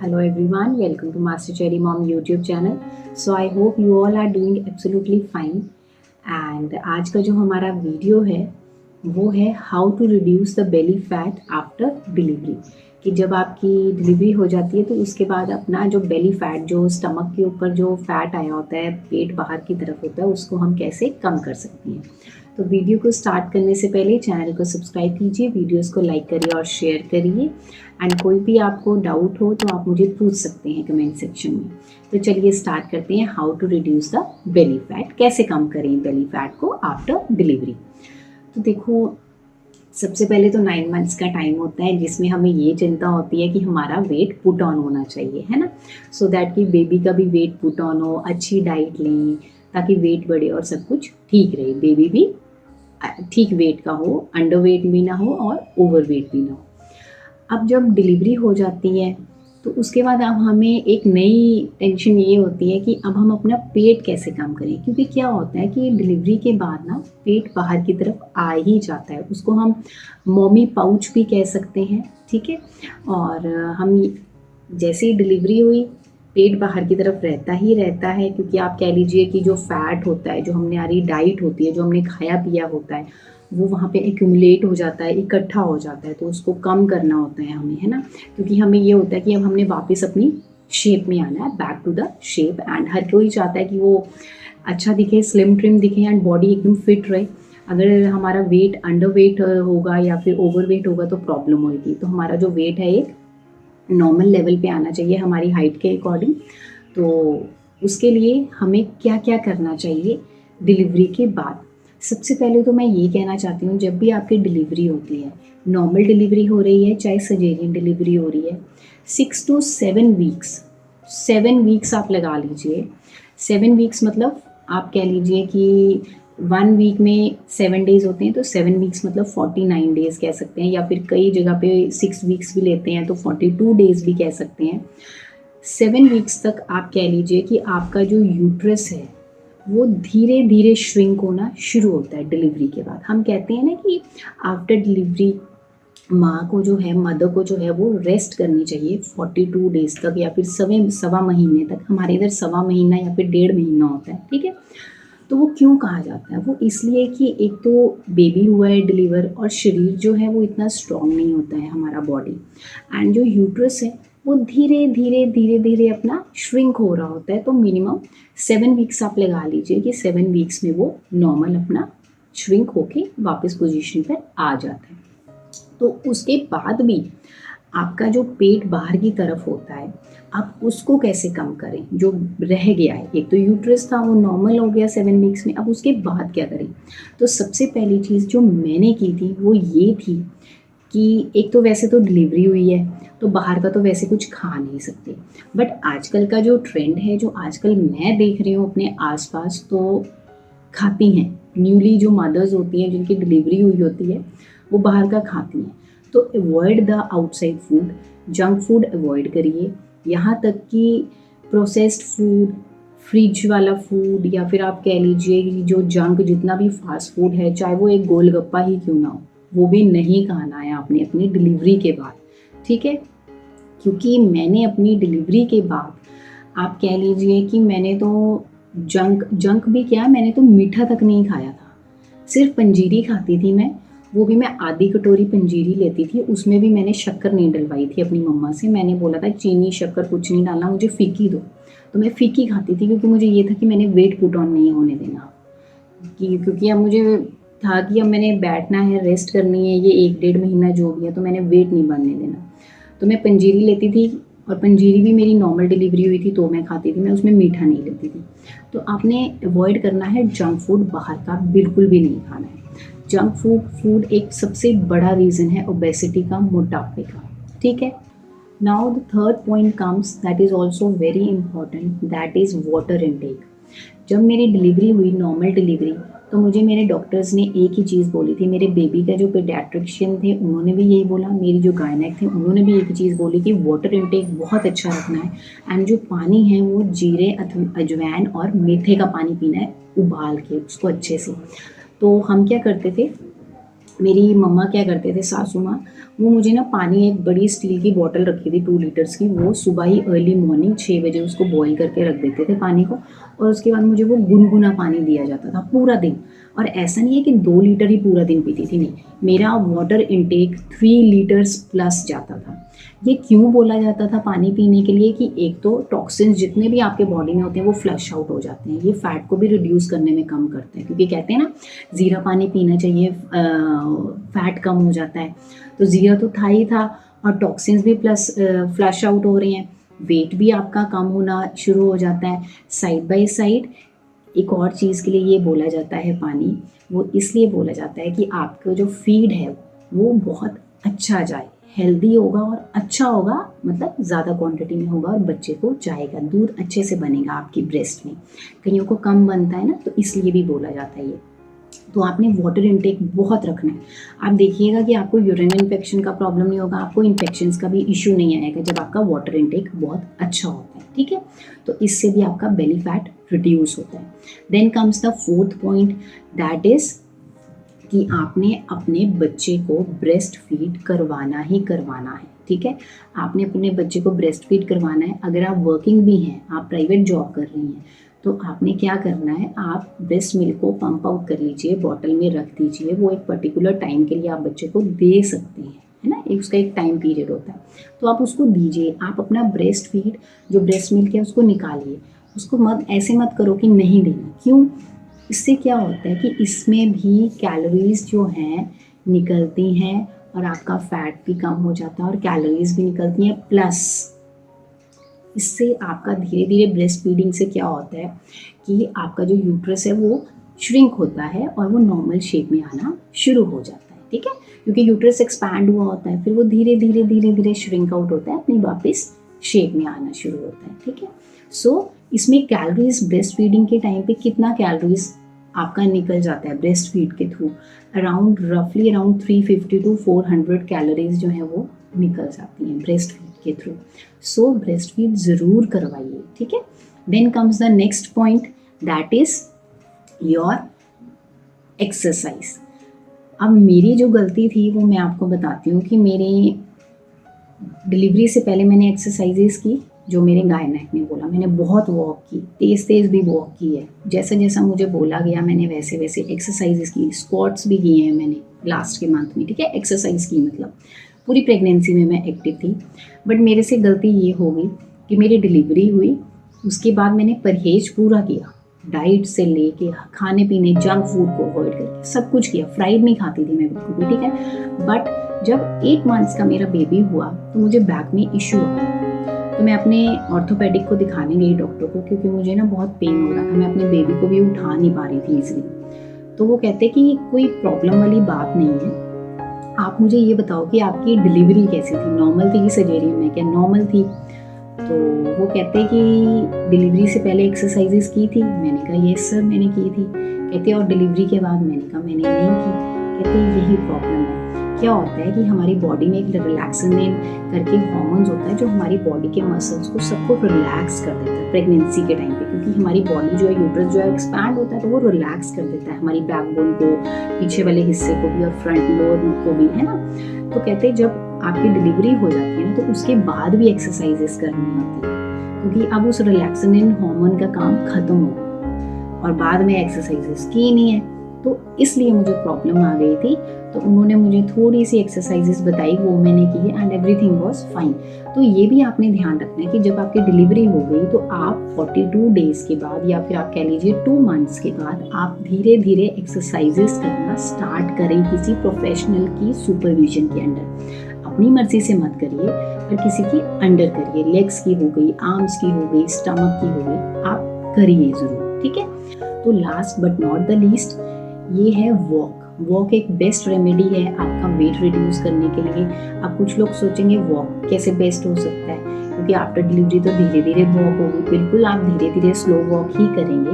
Hello everyone, welcome to Master Cherry Mom YouTube channel. So I hope you all are doing absolutely fine. And आज का जो हमारा video है वो है how to reduce the belly fat after delivery. कि जब आपकी डिलीवरी हो जाती है तो उसके बाद अपना जो बेली फैट, जो स्टमक के ऊपर जो फैट आया होता है, पेट बाहर की तरफ होता है, उसको हम कैसे कम कर सकते हैं। तो वीडियो को स्टार्ट करने से पहले चैनल को सब्सक्राइब कीजिए, वीडियोस को लाइक करिए और शेयर करिए। एंड कोई भी आपको डाउट हो तो आप मुझे पूछ सकते हैं कमेंट सेक्शन में। तो चलिए स्टार्ट करते हैं, how to reduce the belly fat, कैसे कम करें बेली फैट को आफ्टर डिलीवरी। तो देखो, सबसे पहले तो 9 मंथ्स का टाइम होता है जिसमें हमें ये चिंता होती है कि हमारा वेट पुट ऑन होना चाहिए, है ना। सो दैट कि बेबी का भी वेट पुट ऑन हो, अच्छी डाइट लें ताकि वेट बढ़े और सब कुछ ठीक रहे, बेबी भी ठीक वेट का हो, अंडर वेट भी ना हो और ओवर वेट भी ना हो। अब जब डिलीवरी हो जाती है तो उसके बाद अब हमें एक नई टेंशन ये होती है कि अब हम अपना पेट कैसे कम करें, क्योंकि क्या होता है कि डिलीवरी के बाद ना पेट बाहर की तरफ आ ही जाता है। उसको हम मॉमी पाउच भी कह सकते हैं, ठीक है। और हम जैसे ही डिलीवरी हुई पेट बाहर की तरफ रहता ही रहता है, क्योंकि आप कह लीजिए कि जो फैट होता है, जो हमने हमारी डाइट होती है, जो हमने खाया पिया होता है, वो वहाँ पे एक्यूमुलेट हो जाता है, इकट्ठा हो जाता है। तो उसको कम करना होता है हमें, है ना। क्योंकि हमें ये होता है कि अब हमने वापस अपनी शेप में आना है, back to the shape. And हर कोई चाहता है कि वो अच्छा दिखे, स्लिम ट्रिम दिखे एंड बॉडी एकदम फिट रहे। अगर हमारा वेट अंडर वेट होगा या फिर ओवर वेट होगा तो प्रॉब्लम होगी। तो हमारा जो वेट है एक नॉर्मल लेवल पे आना चाहिए हमारी हाइट के अकॉर्डिंग। तो उसके लिए हमें क्या क्या करना चाहिए डिलीवरी के बाद। सबसे पहले तो मैं ये कहना चाहती हूँ, जब भी आपकी डिलीवरी होती है, नॉर्मल डिलीवरी हो रही है चाहे सजेरियन डिलीवरी हो रही है, 6 to 7 वीक्स, 7 वीक्स आप लगा लीजिए। 7 वीक्स मतलब आप कह लीजिए कि 1 वीक में 7 डेज़ होते हैं, तो 7 वीक्स मतलब 49 डेज़ कह सकते हैं, या फिर कई जगह पे 6 वीक्स भी लेते हैं तो 42 डेज़ भी कह सकते हैं। 7 वीक्स तक आप कह लीजिए कि आपका जो यूट्रस है वो धीरे धीरे श्रिंक होना शुरू होता है डिलीवरी के बाद। हम कहते हैं ना कि आफ्टर डिलीवरी माँ को जो है, मदर को जो है वो रेस्ट करनी चाहिए 42 डेज़ तक, या फिर सवा महीने तक। हमारे इधर सवा महीना या फिर 1.5 महीना होता है, ठीक है। तो वो क्यों कहा जाता है, वो इसलिए कि एक तो बेबी हुआ है डिलीवर और शरीर जो है वो इतना स्ट्रॉन्ग नहीं होता है हमारा बॉडी। एंड जो यूट्रस है वो धीरे धीरे धीरे धीरे अपना श्रिंक हो रहा होता है। तो मिनिमम 7 वीक्स आप लगा लीजिए कि 7 वीक्स में वो नॉर्मल अपना श्रिंक होके वापस पोजीशन पर आ जाता है। तो उसके बाद भी आपका जो पेट बाहर की तरफ होता है, आप उसको कैसे कम करें, जो रह गया है। एक तो यूट्रस था वो नॉर्मल हो गया 7 वीक्स में, अब उसके बाद क्या करें। तो सबसे पहली चीज़ जो मैंने की थी वो ये थी कि एक तो वैसे तो डिलीवरी हुई है तो बाहर का तो वैसे कुछ खा नहीं सकते, बट आजकल का जो ट्रेंड है, जो आजकल मैं देख रही हूँ अपने आसपास, तो खाती हैं। न्यूली जो मदर्स होती हैं जिनकी डिलीवरी हुई होती है वो बाहर का खाती हैं। तो avoid the outside food, junk food avoid करिए। यहाँ तक कि प्रोसेस्ड फूड, फ्रिज वाला फूड, या फिर आप कह लीजिए कि जो जंक जितना भी फास्ट फूड है, चाहे वो एक गोलगप्पा ही क्यों ना हो, वो भी नहीं खाना है आपने अपनी डिलीवरी के बाद, ठीक है। क्योंकि मैंने अपनी डिलीवरी के बाद आप कह लीजिए कि मैंने तो जंक भी क्या, मैंने तो मीठा तक नहीं खाया था। सिर्फ पंजीरी खाती थी मैं, वो भी मैं आधी कटोरी पंजीरी लेती थी, उसमें भी मैंने शक्कर नहीं डलवाई थी अपनी मम्मा से। मैंने बोला था चीनी शक्कर कुछ नहीं डालना, मुझे फीकी दो। तो मैं फीकी खाती थी क्योंकि मुझे ये था कि मैंने वेट पुट ऑन नहीं होने देना, क्योंकि अब मुझे था कि अब मैंने बैठना है, रेस्ट करनी है, ये 1-1.5 महीना जो भी है, तो मैंने वेट नहीं बढ़ने देना। तो मैं पंजीरी लेती थी, और पंजीरी भी मेरी नॉर्मल डिलीवरी हुई थी तो मैं खाती थी, मैं उसमें मीठा नहीं लेती थी। तो आपने अवॉइड करना है जंक फूड, बाहर का बिल्कुल भी नहीं खाना है। जंक फूड एक सबसे बड़ा रीज़न है ओबेसिटी का, मोटापे का, ठीक है। Now the third point comes, that is also very important, that is water intake. जब मेरी डिलीवरी हुई, नॉर्मल डिलीवरी, तो मुझे मेरे डॉक्टर्स ने एक ही चीज़ बोली थी। मेरे बेबी का जो पीडियाट्रिशियन थे उन्होंने भी यही बोला, मेरी जो गायनेक थे उन्होंने भी एक ही चीज़ बोली कि वाटर इनटेक बहुत अच्छा रखना है। एंड जो पानी है वो जीरे, अजवाइन और मेथे का पानी पीना है, उबाल के उसको अच्छे से। तो हम क्या करते थे, मेरी मम्मा क्या करते थे, सासू माँ, वो मुझे ना पानी, एक बड़ी स्टील की बॉटल रखी थी 2 लीटर्स की, वो सुबह ही अर्ली मॉर्निंग 6 बजे उसको बॉईल करके रख देते थे पानी को, और उसके बाद मुझे वो गुनगुना पानी दिया जाता था पूरा दिन। और ऐसा नहीं है कि 2 लीटर ही पूरा दिन पीती थी, नहीं, मेरा वाटर इनटेक 3 लीटर्स प्लस जाता था। ये क्यों बोला जाता था पानी पीने के लिए कि एक तो टॉक्सिन्स जितने भी आपके बॉडी में होते हैं वो फ्लश आउट हो जाते हैं, ये फैट को भी रिड्यूस करने में कम करते हैं, क्योंकि कहते हैं ना ज़ीरा पानी पीना चाहिए, फैट कम हो जाता है। तो ज़ीरा तो था ही था, और टॉक्सिन्स भी प्लस फ्लश आउट हो रहे हैं, वेट भी आपका कम होना शुरू हो जाता है। साइड बाय साइड एक और चीज़ के लिए ये बोला जाता है पानी, वो इसलिए बोला जाता है कि आपका जो फीड है वो बहुत अच्छा जाए, हेल्दी होगा और अच्छा होगा, मतलब ज़्यादा क्वांटिटी में होगा और बच्चे को जाएगा, दूध अच्छे से बनेगा आपकी ब्रेस्ट में। कईयों को कम बनता है ना, तो इसलिए भी बोला जाता है ये। तो आपने वाटर इनटेक बहुत रखना है। आप देखिएगा कि आपको यूरिन इन्फेक्शन का प्रॉब्लम नहीं होगा, आपको इन्फेक्शंस का भी इश्यू नहीं आएगा जब आपका वाटर इनटेक बहुत अच्छा होता है, ठीक है। तो इससे भी आपका बेली फैट रिड्यूस होता है। Then comes the fourth point, that is कि आपने अपने बच्चे को ब्रेस्ट फीड करवाना ही करवाना है, ठीक है। आपने अपने बच्चे को ब्रेस्ट फीड करवाना है। अगर आप वर्किंग भी हैं, आप प्राइवेट जॉब कर रही हैं, तो आपने क्या करना है, आप ब्रेस्ट मिल्क को पंप आउट कर लीजिए, बॉटल में रख दीजिए, वो एक पर्टिकुलर टाइम के लिए आप बच्चे को दे सकते हैं, है ना, एक उसका एक टाइम पीरियड होता है, तो आप उसको दीजिए। आप अपना ब्रेस्ट फीड, जो ब्रेस्ट मिल्क है उसको निकालिए, उसको मत ऐसे मत करो कि नहीं देना। क्यों? इससे क्या होता है कि इसमें भी कैलोरीज जो हैं निकलती हैं, और आपका फैट भी कम हो जाता है और कैलोरीज भी निकलती हैं, प्लस इससे आपका धीरे धीरे ब्रेस्ट फीडिंग से क्या होता है कि आपका जो यूट्रस है वो श्रिंक होता है और वो नॉर्मल शेप में आना शुरू हो जाता है, ठीक है। क्योंकि यूट्रस एक्सपैंड हुआ होता है, फिर वो धीरे धीरे धीरे धीरे श्रिंक आउट होता है, अपनी वापस शेप में आना शुरू होता है, ठीक है। सो इसमें कैलोरीज ब्रेस्ट फीडिंग के टाइम पे कितना कैलोरीज आपका निकल जाता है ब्रेस्ट फीड के थ्रू, अराउंड रफली अराउंड 350 to 400 कैलोरीज जो है वो निकल जाती हैं ब्रेस्ट फीड के थ्रू। सो ब्रेस्ट फीड ज़रूर करवाइए, ठीक है। Then comes the next point, that is your exercise. अब मेरी जो गलती थी वो मैं आपको बताती हूँ कि मेरी डिलीवरी से पहले मैंने एक्सरसाइजेस की, जो मेरे गायनेक ने बोला, मैंने बहुत वॉक की, तेज़ तेज़ भी वॉक की है, जैसा जैसा मुझे बोला गया मैंने वैसे वैसे एक्सरसाइजेस की, स्क्वाट्स भी किए हैं मैंने लास्ट के मंथ में, ठीक है। एक्सरसाइज की मतलब पूरी प्रेगनेंसी में मैं एक्टिव थी। बट मेरे से गलती ये हो गई कि मेरी डिलीवरी हुई, उसके बाद मैंने परहेज पूरा किया, डाइट से लेके खाने पीने, जंक फूड को अवॉइड करके सब कुछ किया, फ्राइड नहीं खाती थी मैं बिल्कुल भी, ठीक है। बट जब 8 मंथ्स का मेरा बेबी हुआ तो मुझे बैक में इशू हुआ, तो मैं अपने ऑर्थोपेडिक को दिखाने गई डॉक्टर को, क्योंकि मुझे ना बहुत पेन हो रहा था, मैं अपने बेबी को भी उठा नहीं पा रही थी इजीली। तो वो कहते कि कोई प्रॉब्लम वाली बात नहीं है, आप मुझे ये बताओ कि आपकी डिलीवरी कैसी थी, नॉर्मल थी कि सजेरियन में? क्या नॉर्मल थी? तो वो कहते कि डिलीवरी से पहले एक्सरसाइजेस की थी? मैंने कहा यस सर मैंने की थी। कहते और डिलीवरी के बाद? मैंने कहा मैंने नहीं की। कहते यही प्रॉब्लम है, क्या होता है कि हमारी बॉडी में एक रिलैक्सन करके हॉर्मोन्स होता है जो हमारी बॉडी के मसल्स को सबको रिलैक्स कर देता है प्रेगनेंसी के टाइम पे, क्योंकि हमारी बॉडी जो है, यूट्रस जो है एक्सपैंड होता है, तो वो रिलैक्स कर देता है हमारी बैकबोन को, पीछे वाले हिस्से को भी और फ्रंट लोअर को भी, है ना। तो कहते हैं जब आपकी डिलीवरी हो जाती है ना, तो उसके बाद भी एक्सरसाइजेस करनी होती है, क्योंकि अब उस रिलैक्सिन हार्मोन का काम खत्म हो गया और बाद में एक्सरसाइजेस की नहीं है, तो इसलिए मुझे प्रॉब्लम आ गई थी। तो उन्होंने मुझे थोड़ी सी एक्सरसाइजेस बताई, वो मैंने की एंड एवरीथिंग वाज फाइन। तो ये भी आपने ध्यान रखना है कि जब आपकी डिलीवरी हो गई तो आप 42 डेज के बाद, या फिर आप कह लीजिए 2 मंथ्स के बाद, आप धीरे धीरे एक्सरसाइजेस करना स्टार्ट करें किसी प्रोफेशनल की सुपरविजन के अंडर। अपनी मर्जी से मत करिए, पर किसी की अंडर करिए। लेग्स की हो गई, आर्म्स की हो गई, स्टमक की हो गई, आप करिए ज़रूर, ठीक है। तो last but not the least, ये है वॉक। वॉक एक बेस्ट रेमेडी है आपका वेट रिड्यूस करने के लिए। अब कुछ लोग सोचेंगे वॉक कैसे बेस्ट हो सकता है, क्योंकि आफ्टर डिलीवरी तो धीरे धीरे वॉक होगी। बिल्कुल आप धीरे धीरे स्लो वॉक ही करेंगे।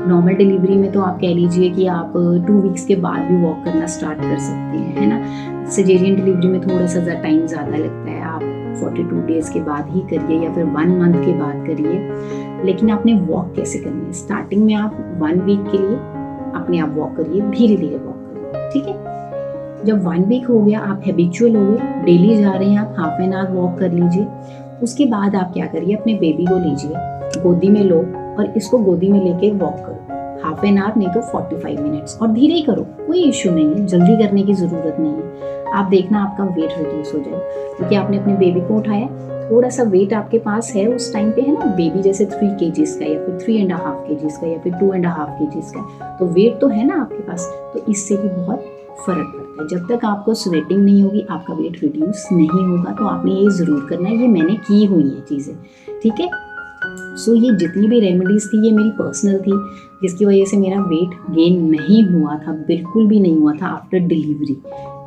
नॉर्मल डिलीवरी में तो आप कह लीजिए कि आप 2 वीक्स के बाद भी वॉक करना स्टार्ट कर सकते हैं, है ना। सिजेरियन डिलीवरी में थोड़ा सा टाइम ज़्यादा लगता है, आप 42 डेज के बाद ही करिए या फिर 1 मंथ के बाद करिए। लेकिन आपने वॉक कैसे करनी है, स्टार्टिंग में आप 1 वीक के लिए अपने आप वॉक करिए, धीरे धीरे वॉक करिए, ठीक है। जब 1 वीक हो गया, आप हैबिचुअल हो गए, डेली जा रहे हैं आप, हाफ एन आवर वॉक कर लीजिए। उसके बाद आप क्या करिए, अपने बेबी को लीजिए, गोदी में लो और इसको गोदी में लेके वॉक करो, हाफ एन आवर नहीं तो 45 मिनट्स, और धीरे ही करो, कोई इश्यू नहीं है, जल्दी करने की ज़रूरत नहीं है। आप देखना आपका वेट रिड्यूस हो जाए, क्योंकि आपने अपने बेबी को उठाया, थोड़ा सा वेट आपके पास है उस टाइम पे, है ना, बेबी जैसे 3 kgs का या फिर 3.5 kgs का या फिर 2.5 kgs का, तो वेट तो है ना आपके पास, तो इससे भी बहुत फर्क पड़ता है। जब तक आपको स्वेटिंग नहीं होगी, आपका वेट रिड्यूस नहीं होगा। तो आपने ये ज़रूर करना है, ये मैंने की हुई है चीज़ें, ठीक है। सो ये जितनी भी रेमेडीज़ थी ये मेरी पर्सनल थी, जिसकी वजह से मेरा वेट गेन नहीं हुआ था, बिल्कुल भी नहीं हुआ था आफ्टर डिलीवरी,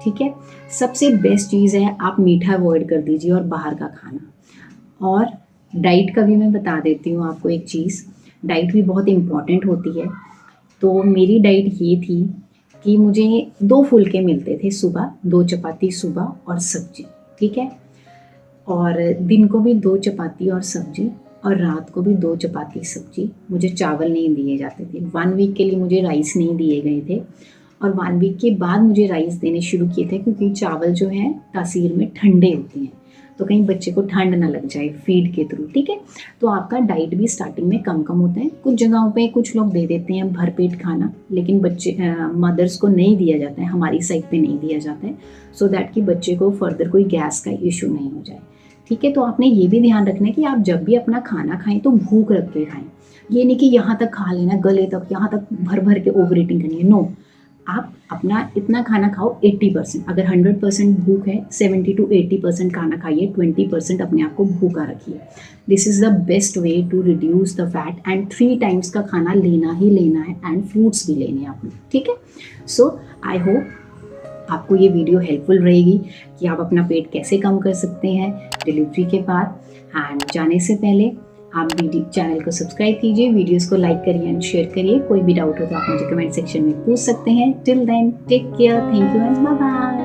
ठीक है। सबसे बेस्ट चीज़ है, आप मीठा अवॉइड कर दीजिए और बाहर का खाना। और डाइट का भी मैं बता देती हूँ आपको एक चीज़, डाइट भी बहुत इम्पॉर्टेंट होती है। तो मेरी डाइट ये थी कि मुझे 2 फुलके मिलते थे सुबह, 2 चपाती सुबह और सब्जी, ठीक है। और दिन को भी 2 चपाती और सब्जी, और रात को भी 2 चपाती सब्जी। मुझे चावल नहीं दिए जाते थे। 1 वीक के लिए मुझे राइस नहीं दिए गए थे, और 1 वीक के बाद मुझे राइस देने शुरू किए थे, क्योंकि चावल जो है तासीर में ठंडे होते हैं, तो कहीं बच्चे को ठंड ना लग जाए फीड के थ्रू, ठीक है। तो आपका डाइट भी स्टार्टिंग में कम कम होता है। कुछ जगहों पे कुछ लोग दे देते हैं भरपेट खाना, लेकिन बच्चे मदर्स को नहीं दिया जाता है, हमारी साइड पे नहीं दिया जाता है, सो दैट कि बच्चे को फर्दर कोई गैस का इशू नहीं हो जाए, ठीक है। तो आपने ये भी ध्यान रखना है कि आप जब भी अपना खाना खाएं तो भूख रख के खाएं। ये नहीं कि यहाँ तक खा लेना, गले तक, यहाँ तक भर भर के ओवर ईटिंग करनी है, नो। आप अपना इतना खाना खाओ 80%, अगर 100% भूख है 70 to 80% खाना खाइए, 20% अपने आप को भूखा रखिए। This is the best way to reduce the fat, and 3 times का खाना लेना ही लेना है, एंड फ्रूट्स भी लेने हैं आपने, ठीक है। सो आई होप आपको ये वीडियो हेल्पफुल रहेगी कि आप अपना पेट कैसे कम कर सकते हैं डिलीवरी के बाद। एंड जाने से पहले आप चैनल को सब्सक्राइब कीजिए, वीडियोस को लाइक करिए एंड शेयर करिए। कोई भी डाउट हो तो आप मुझे कमेंट सेक्शन में पूछ सकते हैं। Till then take care, thank you and bye bye.